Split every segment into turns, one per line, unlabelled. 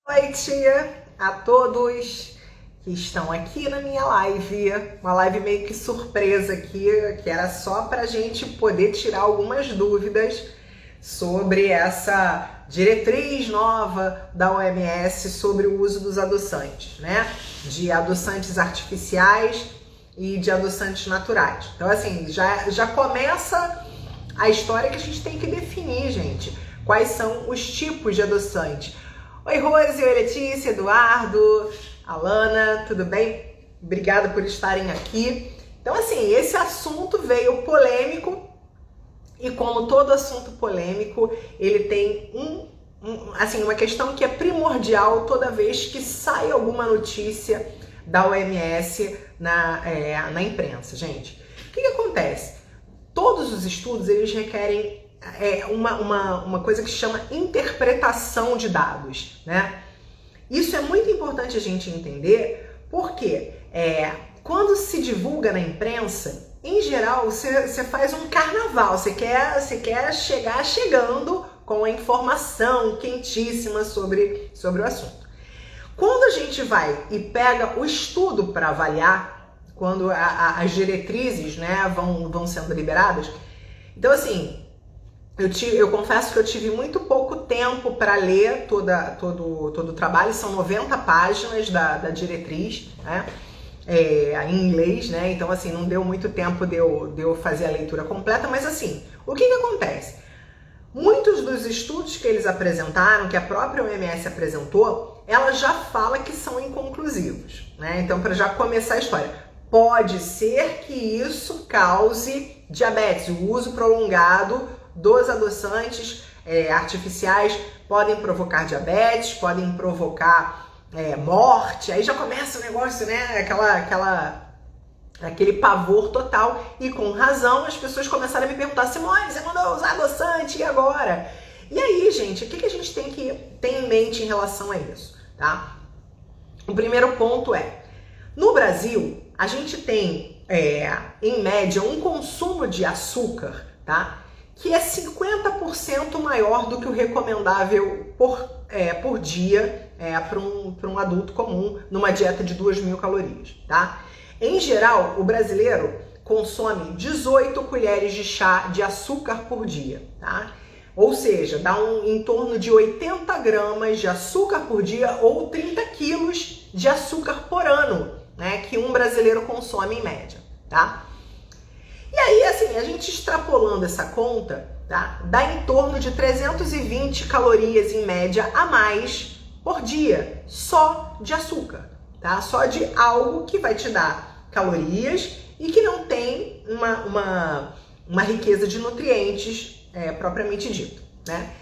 Boa noite a todos que estão aqui na minha live, uma live meio que surpresa aqui, que era só para a gente poder tirar algumas dúvidas sobre essa diretriz nova da OMS sobre o uso dos adoçantes, né? De adoçantes artificiais e de adoçantes naturais. Então, assim, já começa a história que a gente tem que definir, gente, quais são os tipos de adoçante. Oi, Rose, oi, Letícia, Eduardo, Alana, tudo bem? Obrigada por estarem aqui. Então, assim, esse assunto veio polêmico e como todo assunto polêmico, ele tem uma questão que é primordial toda vez que sai alguma notícia da OMS na imprensa, gente. O que acontece? Todos os estudos, eles requerem uma coisa que se chama interpretação de dados, né? Isso é muito importante a gente entender, porque quando se divulga na imprensa, em geral, você faz um carnaval, você quer chegar chegando com a informação quentíssima sobre o assunto. Quando a gente vai e pega o estudo para avaliar, quando as diretrizes, né, vão sendo liberadas, então assim, eu confesso que eu tive muito pouco tempo para ler todo o trabalho, são 90 páginas da diretriz, né? Em inglês, né? Então, assim, não deu muito tempo de eu fazer a leitura completa, mas assim, o que acontece? Muitos dos estudos que eles apresentaram, que a própria OMS apresentou, ela já fala que são inconclusivos, né? Então, para já começar a história, pode ser que isso cause diabetes, o uso prolongado dos adoçantes artificiais podem provocar diabetes, podem provocar morte, aí já começa o negócio, né? Aquele pavor total, e com razão as pessoas começaram a me perguntar: Simone, você mandou usar adoçante, e agora? E aí, gente, o que a gente tem que ter em mente em relação a isso, tá? O primeiro ponto no Brasil, a gente tem, em média, um consumo de açúcar, tá? Que é 50% maior do que o recomendável por dia para um adulto comum numa dieta de 2.000 calorias, tá? Em geral, o brasileiro consome 18 colheres de chá de açúcar por dia, tá? Ou seja, dá em torno de 80 gramas de açúcar por dia ou 30 quilos de açúcar por ano, né? Que um brasileiro consome em média, tá? E aí, assim, a gente extrapolando essa conta, tá? Dá em torno de 320 calorias em média a mais por dia, só de açúcar, tá? Só de algo que vai te dar calorias e que não tem uma riqueza de nutrientes propriamente dito, né?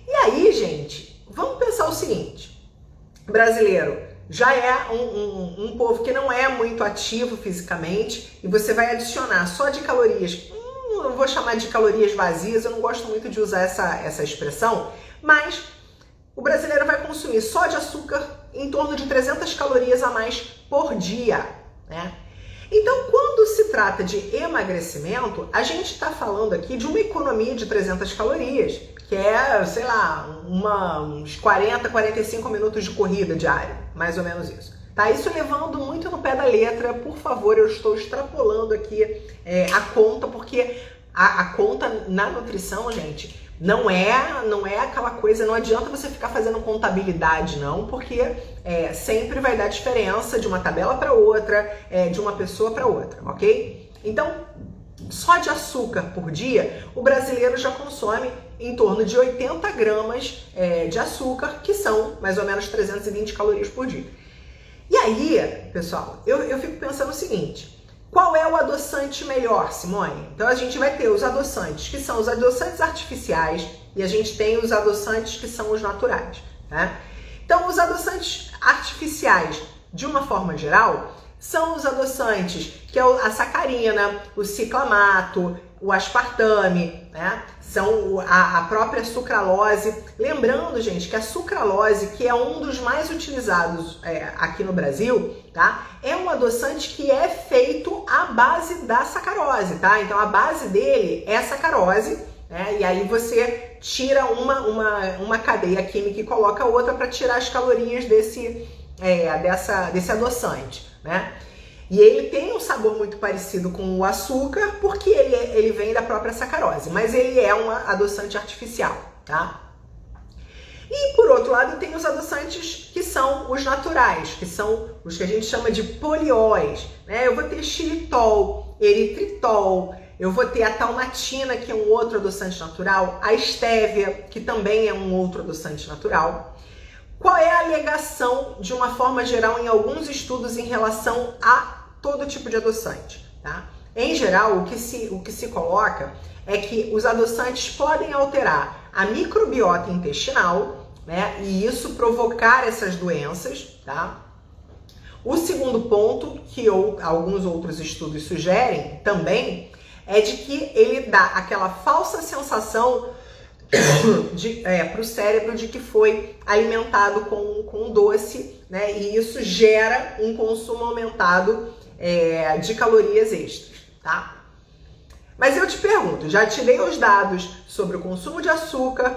E aí, gente, vamos pensar o seguinte: o brasileiro já é um povo que não é muito ativo fisicamente, e você vai adicionar só de calorias, eu vou chamar de calorias vazias, eu não gosto muito de usar essa expressão, mas o brasileiro vai consumir só de açúcar em torno de 300 calorias a mais por dia, né? Então, quando se trata de emagrecimento, a gente está falando aqui de uma economia de 300 calorias, que é, sei lá, uns 40, 45 minutos de corrida diária, mais ou menos isso. Tá? Isso levando muito no pé da letra, por favor, eu estou extrapolando aqui a conta, porque a conta na nutrição, gente, não é aquela coisa, não adianta você ficar fazendo contabilidade não, porque sempre vai dar diferença de uma tabela para outra, de uma pessoa para outra, ok? Então, só de açúcar por dia, o brasileiro já consome em torno de 80 gramas de açúcar, que são mais ou menos 320 calorias por dia. E aí, pessoal, eu fico pensando o seguinte: qual é o adoçante melhor, Simone? Então a gente vai ter os adoçantes, que são os adoçantes artificiais, e a gente tem os adoçantes que são os naturais, né? Então, os adoçantes artificiais, de uma forma geral, são os adoçantes que é a sacarina, o ciclamato, o aspartame, né? São a própria sucralose. Lembrando, gente, que a sucralose, que é um dos mais utilizados aqui no Brasil, tá? É um adoçante que é feito à base da sacarose, tá? Então a base dele é sacarose, né? E aí você tira uma cadeia química e coloca outra para tirar as calorias desse adoçante, né? E ele tem um sabor muito parecido com o açúcar, porque ele vem da própria sacarose, mas ele é um adoçante artificial, tá? E por outro lado tem os adoçantes que são os naturais, que são os que a gente chama de polióis, né? Eu vou ter xilitol, eritritol, eu vou ter a talmatina, que é um outro adoçante natural, a estévia, que também é um outro adoçante natural. Qual é a alegação, de uma forma geral, em alguns estudos em relação a todo tipo de adoçante, tá? Em geral, o que se coloca é que os adoçantes podem alterar a microbiota intestinal, né? E isso provocar essas doenças, tá? O segundo ponto, que alguns outros estudos sugerem também, é de que ele dá aquela falsa sensação para o cérebro de que foi alimentado com doce, né? E isso gera um consumo aumentado de calorias extras, tá? Mas eu te pergunto, já te dei os dados sobre o consumo de açúcar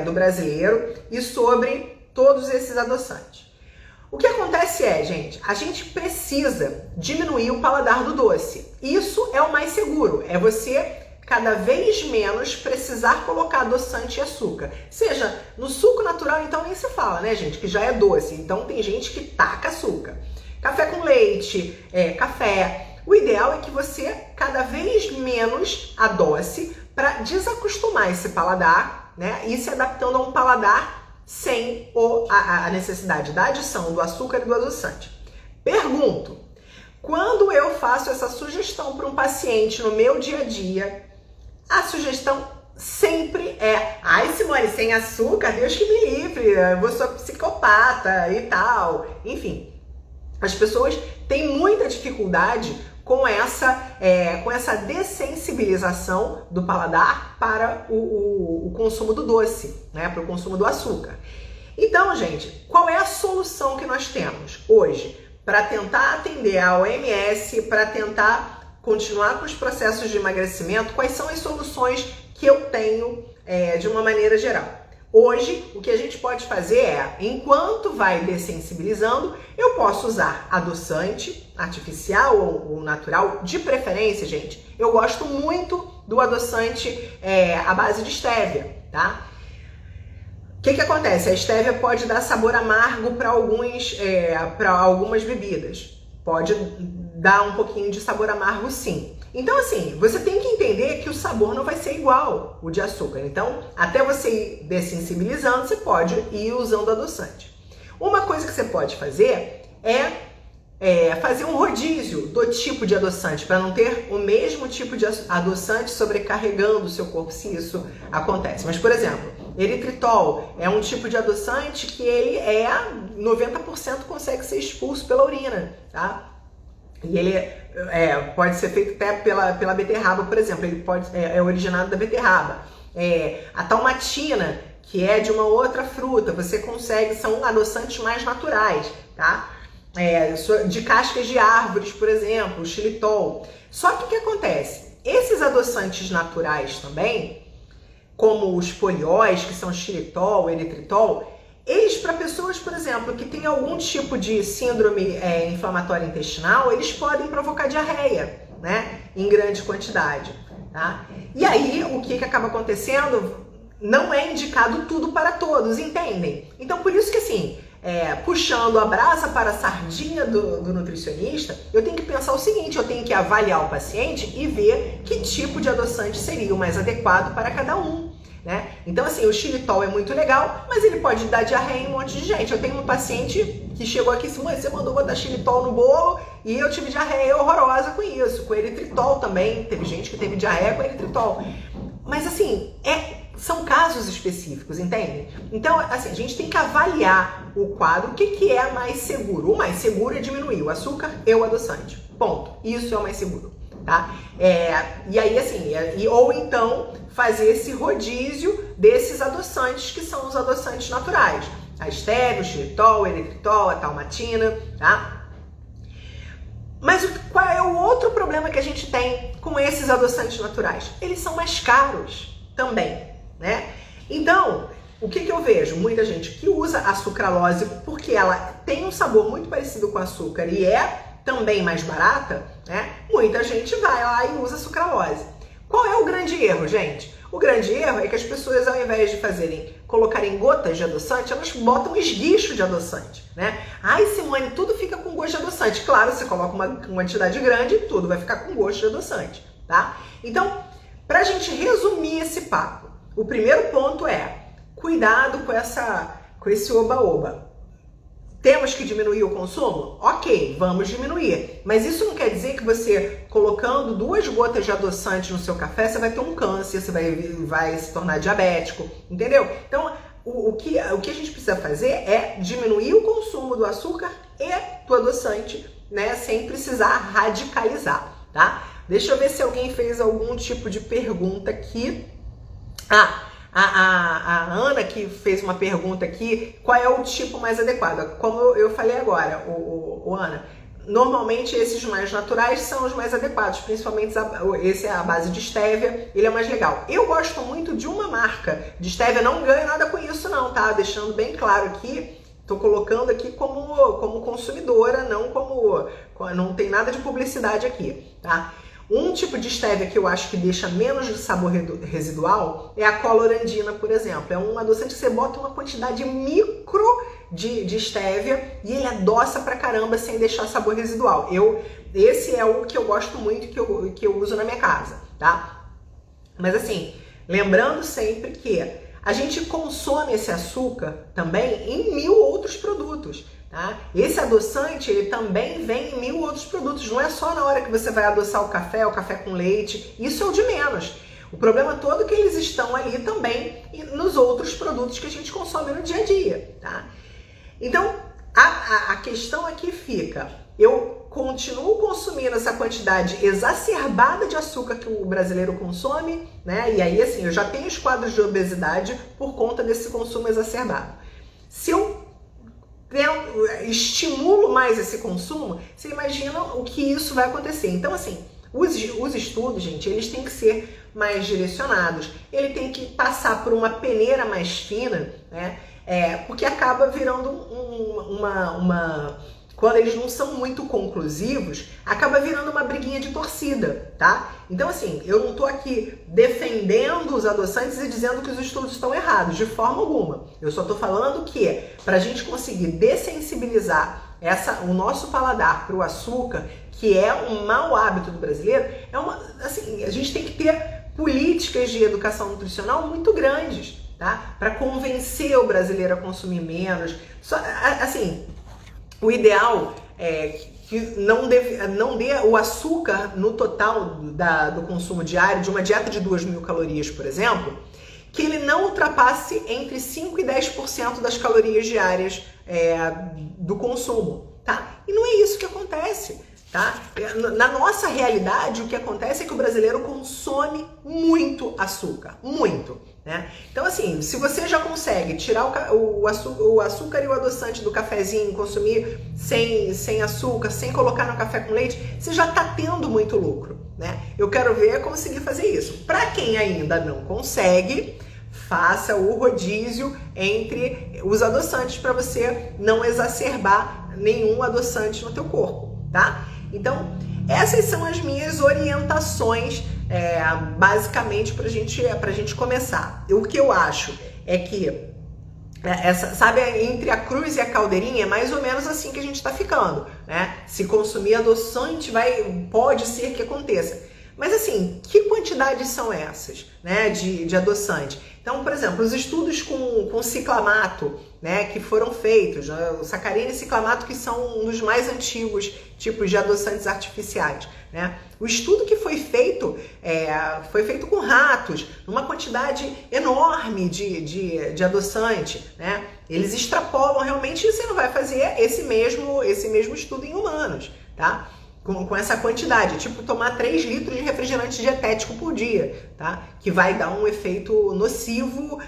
do brasileiro e sobre todos esses adoçantes. O que acontece gente, a gente precisa diminuir o paladar do doce. Isso é o mais seguro, é você cada vez menos precisar colocar adoçante e açúcar. Seja no suco natural, então nem se fala, né, gente, que já é doce. Então tem gente que taca açúcar. Café com leite, café. O ideal é que você cada vez menos adoce para desacostumar esse paladar, né, e se adaptando a um paladar sem a necessidade da adição do açúcar e do adoçante. Pergunto, quando eu faço essa sugestão para um paciente no meu dia a dia, a sugestão sempre é: ai, Simone, sem açúcar, Deus que me livre, eu sou psicopata e tal. Enfim, as pessoas têm muita dificuldade com essa dessensibilização do paladar para o consumo do doce, né, para o consumo do açúcar. Então, gente, qual é a solução que nós temos hoje para tentar atender a OMS, para tentar continuar com os processos de emagrecimento? Quais são as soluções que eu tenho de uma maneira geral? Hoje, o que a gente pode fazer é, enquanto vai dessensibilizando, eu posso usar adoçante artificial ou natural, de preferência, gente. Eu gosto muito do adoçante à base de estévia, tá? O que acontece? A estévia pode dar sabor amargo para algumas bebidas. Pode dar um pouquinho de sabor amargo, sim. Então, assim, você tem que entender que o sabor não vai ser igual o de açúcar. Então, até você ir dessensibilizando, você pode ir usando adoçante. Uma coisa que você pode fazer é fazer um rodízio do tipo de adoçante, para não ter o mesmo tipo de adoçante sobrecarregando o seu corpo, se isso acontece. Mas, por exemplo, eritritol é um tipo de adoçante que ele 90% consegue ser expulso pela urina, tá? E ele pode ser feito até pela beterraba, por exemplo. Ele é originado da beterraba. A talmatina, que é de uma outra fruta, você consegue, são adoçantes mais naturais, tá? De cascas de árvores, por exemplo, o xilitol. Só que o que acontece? Esses adoçantes naturais também, como os polióis, que são xilitol, eritritol, eles, para pessoas, por exemplo, que têm algum tipo de síndrome inflamatória intestinal, eles podem provocar diarreia, né, em grande quantidade, tá? E aí, o que acaba acontecendo? Não é indicado tudo para todos, entendem? Então, por isso que, assim, puxando a brasa para a sardinha do nutricionista, eu tenho que pensar o seguinte: eu tenho que avaliar o paciente e ver que tipo de adoçante seria o mais adequado para cada um, né? Então, assim, o xilitol é muito legal, mas ele pode dar diarreia em um monte de gente. Eu tenho um paciente que chegou aqui e disse: mãe, você mandou botar xilitol no bolo e eu tive diarreia horrorosa com isso. Com eritritol também, teve gente que teve diarreia com eritritol. Mas, assim, são casos específicos, entende? Então, assim, a gente tem que avaliar o quadro, o que é mais seguro. O mais seguro é diminuir o açúcar e o adoçante. Ponto. Isso é o mais seguro, tá? E aí, assim, ou então fazer esse rodízio desses adoçantes, que são os adoçantes naturais. A estévia, o xilitol, o eritritol, a talmatina, tá? Mas qual é o outro problema que a gente tem com esses adoçantes naturais? Eles são mais caros. também, né? Então, o que eu vejo? Muita gente que usa a sucralose porque ela tem um sabor muito parecido com açúcar e é também mais barata, né? Muita gente vai lá e usa a sucralose. Qual é o grande erro, gente? O grande erro é que as pessoas, ao invés de colocarem gotas de adoçante, elas botam esguicho de adoçante, né? Ai, Simone, tudo fica com gosto de adoçante. Claro, você coloca uma quantidade grande, tudo vai ficar com gosto de adoçante, tá? Então, pra gente resumir esse papo, o primeiro ponto é cuidado com esse oba-oba. Temos que diminuir o consumo? Ok, vamos diminuir. Mas isso não quer dizer que você, colocando 2 gotas de adoçante no seu café, você vai ter um câncer, você vai se tornar diabético, entendeu? Então, o que a gente precisa fazer é diminuir o consumo do açúcar e do adoçante, né? Sem precisar radicalizar, tá? Deixa eu ver se alguém fez algum tipo de pergunta aqui. A Ana que fez uma pergunta aqui, qual é o tipo mais adequado? Como eu falei agora, Ana, normalmente esses mais naturais são os mais adequados, principalmente esse é a base de stevia, ele é mais legal. Eu gosto muito de uma marca de stevia, não ganho nada com isso não, tá? Deixando bem claro aqui, tô colocando aqui como consumidora, não tem nada de publicidade aqui, tá? Um tipo de stevia que eu acho que deixa menos de sabor residual é a colorandina, por exemplo. É um adoçante que você bota uma quantidade micro de stevia e ele adoça pra caramba sem deixar sabor residual. Esse é o que eu gosto muito, que eu uso na minha casa, tá? Mas assim, lembrando sempre que a gente consome esse açúcar também em 1000 outros produtos. Tá? Esse adoçante, ele também vem em 1000 outros produtos, não é só na hora que você vai adoçar o café com leite, isso é o de menos. O problema todo é que eles estão ali também nos outros produtos que a gente consome no dia a dia, tá? Então, a questão aqui fica, eu continuo consumindo essa quantidade exacerbada de açúcar que o brasileiro consome, né? E aí, assim, eu já tenho os quadros de obesidade por conta desse consumo exacerbado. Se eu estimulo mais esse consumo, você imagina o que isso vai acontecer. Então, assim, os estudos, gente, eles têm que ser mais direcionados, ele tem que passar por uma peneira mais fina, né? Porque acaba virando quando eles não são muito conclusivos, acaba virando uma briguinha de torcida, tá? Então, assim, eu não tô aqui defendendo os adoçantes e dizendo que os estudos estão errados, de forma alguma. Eu só tô falando que, pra gente conseguir dessensibilizar o nosso paladar pro açúcar, que é um mau hábito do brasileiro, a gente tem que ter políticas de educação nutricional muito grandes, tá? Pra convencer o brasileiro a consumir menos. O ideal é que não dê o açúcar no total do consumo diário de uma dieta de 2.000 calorias, por exemplo, que ele não ultrapasse entre 5% e 10% das calorias diárias do consumo, tá? E não é isso que acontece, tá? Na nossa realidade, o que acontece é que o brasileiro consome muito açúcar, muito, né? Então, assim, se você já consegue tirar o açúcar e o adoçante do cafezinho, consumir sem açúcar, sem colocar no café com leite, você já tá tendo muito lucro, né? Eu quero ver conseguir fazer isso. Para quem ainda não consegue, faça o rodízio entre os adoçantes para você não exacerbar nenhum adoçante no teu corpo, tá? Então, essas são as minhas orientações, basicamente, pra gente começar. O que eu acho é que, sabe, entre a cruz e a caldeirinha, é mais ou menos assim que a gente tá ficando, né? Se consumir adoçante, pode ser que aconteça. Mas assim, que quantidades são essas, né, de adoçante? Então, por exemplo, os estudos com ciclamato, né, que foram feitos, o sacarina e ciclamato, que são um dos mais antigos tipos de adoçantes artificiais, né? O estudo que foi feito com ratos, numa quantidade enorme de adoçante, né? Eles extrapolam realmente, e você não vai fazer esse mesmo estudo em humanos, tá? Com essa quantidade, tipo tomar 3 litros de refrigerante dietético por dia, tá? Que vai dar um efeito nocivo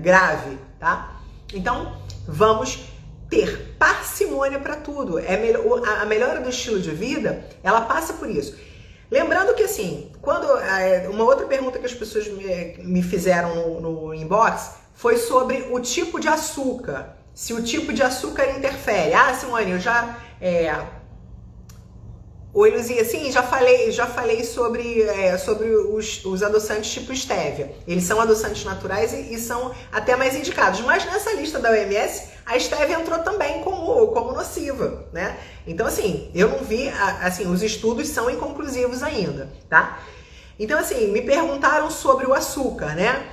grave, tá? Então, vamos ter parcimônia para tudo. A melhora do estilo de vida, ela passa por isso. Lembrando que, assim, quando uma outra pergunta que as pessoas me fizeram no inbox foi sobre o tipo de açúcar. Se o tipo de açúcar interfere. Ah, Simone, eu já... Oi, Luzia, sim, já falei sobre os adoçantes tipo stevia. Eles são adoçantes naturais e são até mais indicados. Mas nessa lista da OMS, a stevia entrou também como nociva, né? Então, assim, eu não vi, assim, os estudos são inconclusivos ainda, tá? Então, assim, me perguntaram sobre o açúcar, né?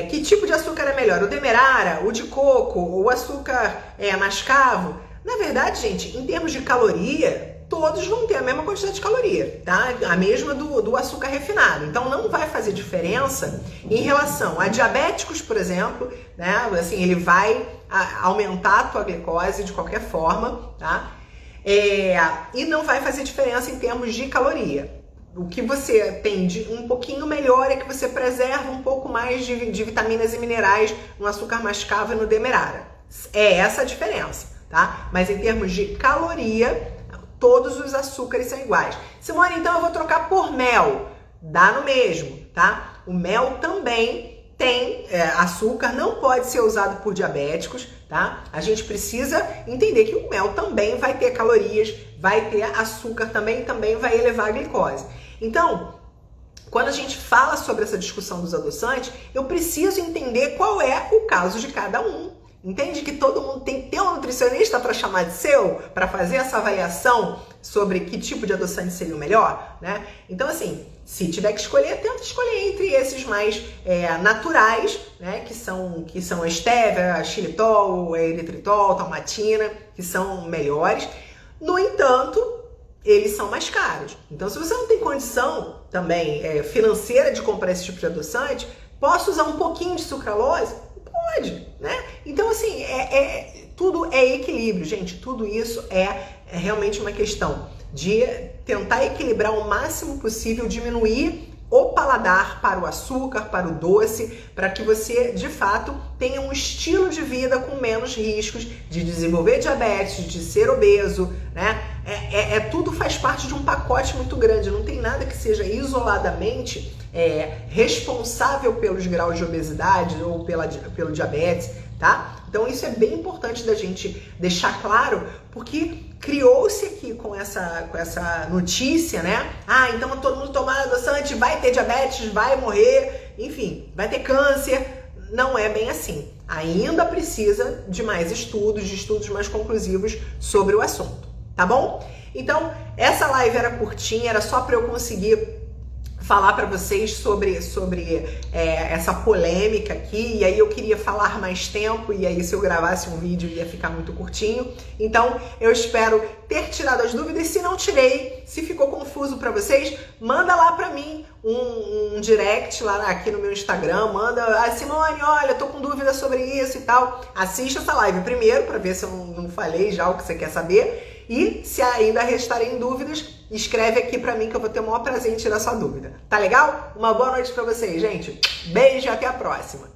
Que tipo de açúcar é melhor? O demerara, o de coco, o açúcar mascavo? Na verdade, gente, em termos de caloria, todos vão ter a mesma quantidade de caloria, tá? A mesma do açúcar refinado. Então não vai fazer diferença em relação a diabéticos, por exemplo, né? Assim, ele vai aumentar a tua glicose de qualquer forma, tá? E não vai fazer diferença em termos de caloria. O que você tem de um pouquinho melhor é que você preserva um pouco mais de vitaminas e minerais no açúcar mascavo e no demerara. É essa a diferença, tá? Mas em termos de caloria, todos os açúcares são iguais. Simone, então eu vou trocar por mel. Dá no mesmo, tá? O mel também tem açúcar, não pode ser usado por diabéticos, tá? A gente precisa entender que o mel também vai ter calorias, vai ter açúcar também vai elevar a glicose. Então, quando a gente fala sobre essa discussão dos adoçantes, eu preciso entender qual é o caso de cada um. Entende que todo mundo tem que ter um nutricionista para chamar de seu, para fazer essa avaliação sobre que tipo de adoçante seria o melhor, né? Então, assim, se tiver que escolher, tenta escolher entre esses mais naturais, né? Que são a stevia, a xilitol, a eritritol, a talmatina, que são melhores. No entanto, eles são mais caros. Então, se você não tem condição também financeira de comprar esse tipo de adoçante, posso usar um pouquinho de sucralose? Pode, né? Então, assim, tudo é equilíbrio, gente. Tudo isso é realmente uma questão de tentar equilibrar o máximo possível, diminuir o paladar para o açúcar, para o doce, para que você, de fato, tenha um estilo de vida com menos riscos de desenvolver diabetes, de ser obeso, né? Tudo faz parte de um pacote muito grande, não tem nada que seja isoladamente responsável pelos graus de obesidade ou pelo diabetes, tá? Então isso é bem importante da gente deixar claro, porque criou-se aqui com essa notícia, né? Ah, então todo mundo tomar adoçante vai ter diabetes, vai morrer, enfim, vai ter câncer. Não é bem assim. Ainda precisa de mais estudos, de estudos mais conclusivos sobre o assunto, tá bom? Então, essa live era curtinha, era só para eu conseguir falar para vocês sobre essa polêmica aqui, e aí eu queria falar mais tempo, e aí se eu gravasse um vídeo ia ficar muito curtinho. Então eu espero ter tirado as dúvidas. Se não tirei, se ficou confuso para vocês, manda lá para mim um direct lá aqui no meu Instagram, manda: Simone, olha, tô com dúvida sobre isso e tal. Assista essa live primeiro para ver se eu não falei já o que você quer saber. E se ainda restarem dúvidas, escreve aqui pra mim que eu vou ter o maior prazer em tirar sua dúvida. Tá legal? Uma boa noite pra vocês, gente. Beijo e até a próxima.